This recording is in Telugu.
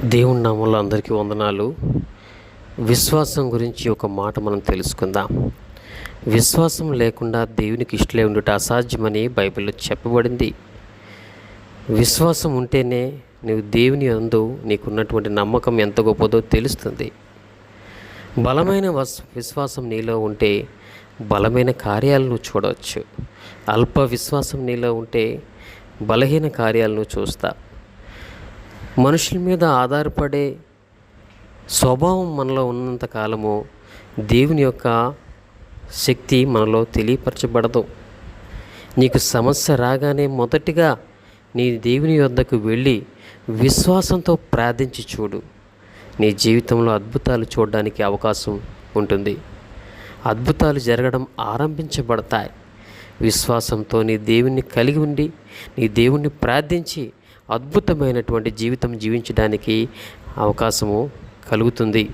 దేవుని నామంలో అందరికీ వందనాలు. విశ్వాసం గురించి ఒక మాట మనం తెలుసుకుందాం. విశ్వాసం లేకుండా దేవునికి ఇష్టలే ఉండుట అసాధ్యమని బైబిల్లో చెప్పబడింది. విశ్వాసం ఉంటేనే నువ్వు దేవుని యందు నీకున్నటువంటి నమ్మకం ఎంత గొప్పదో తెలుస్తుంది. బలమైన విశ్వాసం నీలో ఉంటే బలమైన కార్యాలను చూడవచ్చు. అల్ప విశ్వాసం నీలో ఉంటే బలహీన కార్యాలను చూస్తా. మనుషుల మీద ఆధారపడే స్వభావం మనలో ఉన్నంత కాలము దేవుని యొక్క శక్తి మనలో తెలియపరచబడదు. నీకు సమస్య రాగానే మొదటిగా నీ దేవుని యొద్దకు వెళ్ళి విశ్వాసంతో ప్రార్థించి చూడు. నీ జీవితంలో అద్భుతాలు చూడడానికి అవకాశం ఉంటుంది. అద్భుతాలు జరగడం ఆరంభించబడతాయి. విశ్వాసంతో నీ దేవుణ్ణి కలిగి ఉండి నీ దేవుణ్ణి ప్రార్థించి అద్భుతమైనటువంటి జీవితం జీవించడానికి అవకాశము కలుగుతుంది.